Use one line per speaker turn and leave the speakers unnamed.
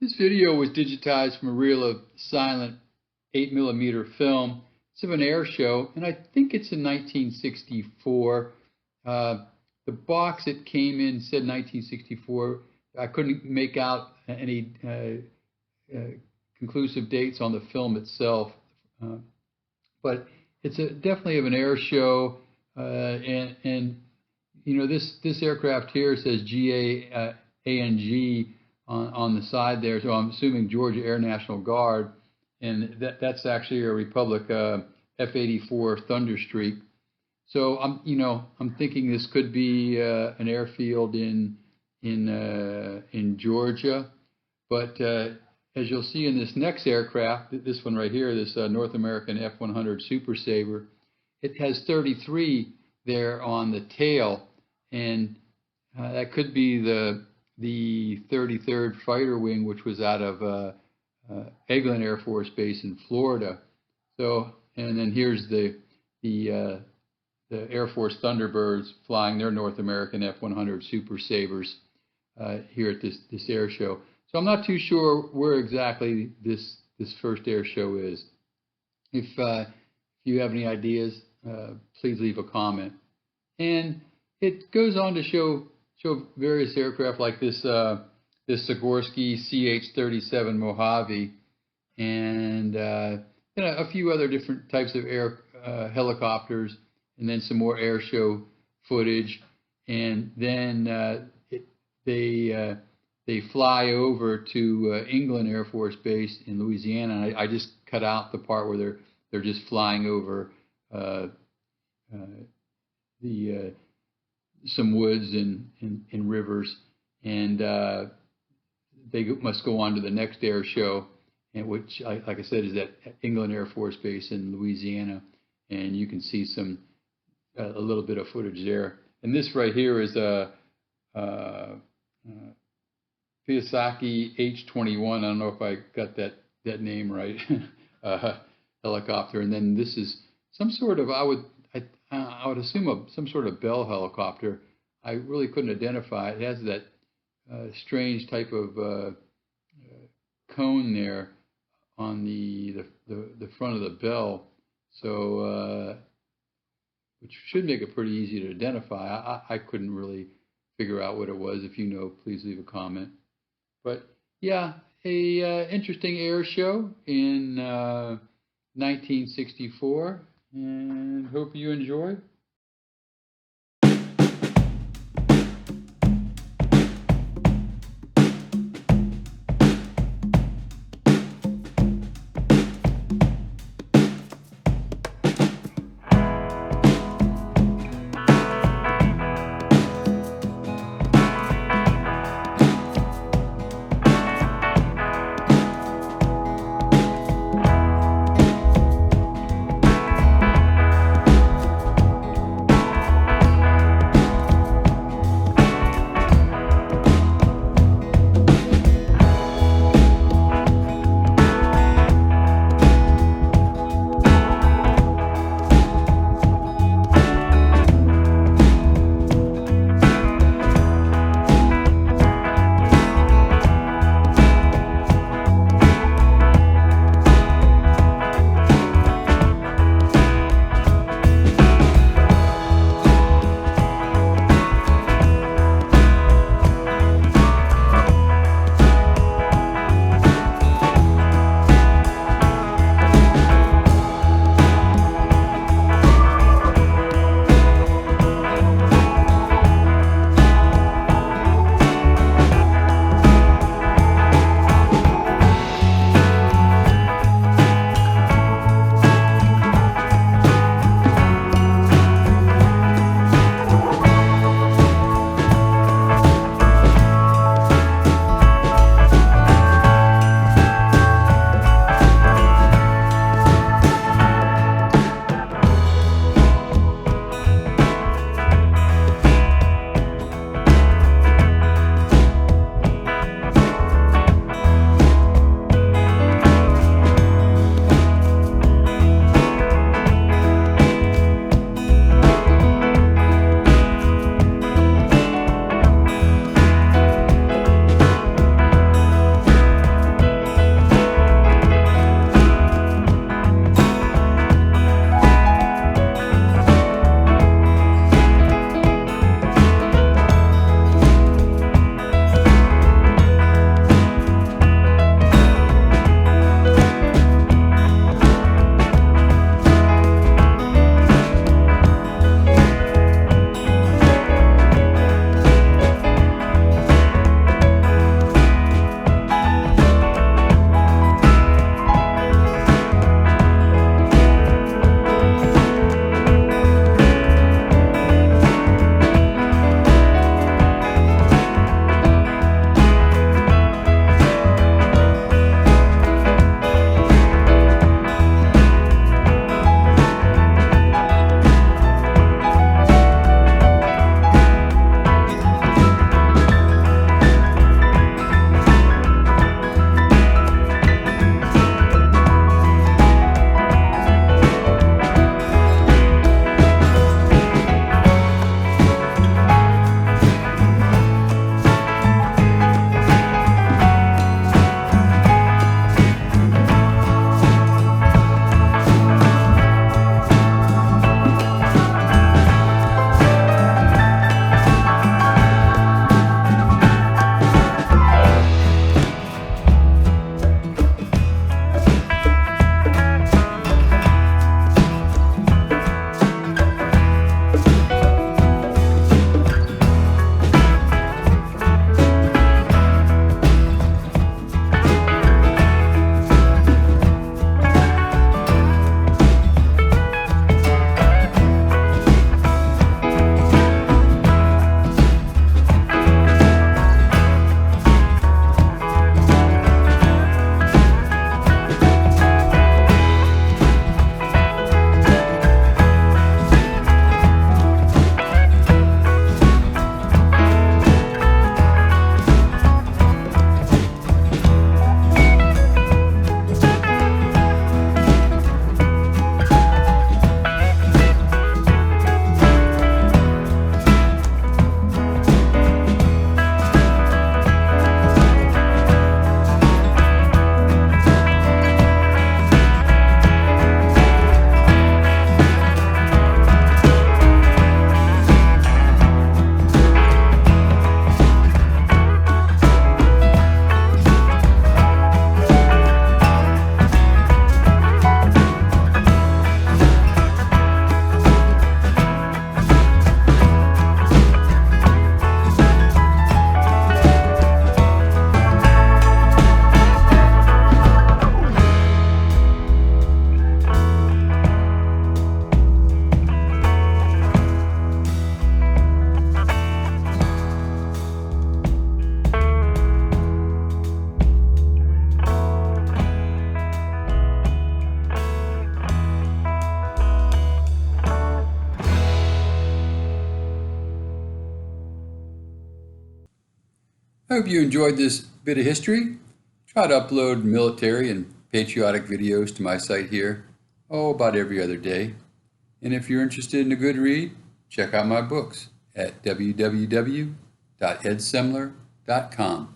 This video was digitized from a reel of silent 8mm film. It's of an air show, and I think it's in 1964. The box it came in said 1964. I couldn't make out any conclusive dates on the film itself, but it's definitely of an air show, and you know, this aircraft here says GAANG on the side there, so I'm assuming Georgia Air National Guard, and that's actually a Republic F-84 Thunderstreak. So I'm thinking this could be an airfield in Georgia, but as you'll see in this next aircraft, this one right here, this North American F-100 Super Sabre, it has 33 there on the tail, and that could be the 33rd Fighter Wing, which was out of Eglin Air Force Base in Florida. So, and then here's the Air Force Thunderbirds flying their North American F-100 Super Sabres here at this air show. So I'm not too sure where exactly this first air show is. If you have any ideas, please leave a comment. And it goes on to show various aircraft like this Sikorsky CH-37 Mojave, and a few other different types of air helicopters, and then some more air show footage, and then they fly over to England Air Force Base in Louisiana. And I just cut out the part where they're just flying over some woods and rivers, and they must go on to the next air show, and which, like I said, is at England Air Force Base in Louisiana, and you can see a little bit of footage there. And this right here is a Kawasaki H-21. I don't know if I got that name right. Helicopter, and then this is some sort of I would assume some sort of Bell helicopter. I really couldn't identify it. It has that strange type of cone there on the front of the bell, so which should make it pretty easy to identify. I couldn't really figure out what it was. If you know, please leave a comment. But yeah, a interesting air show in 1964, and hope you enjoy. I hope you enjoyed this bit of history. Try to upload military and patriotic videos to my site here, about every other day. And if you're interested in a good read, check out my books at www.edsemler.com.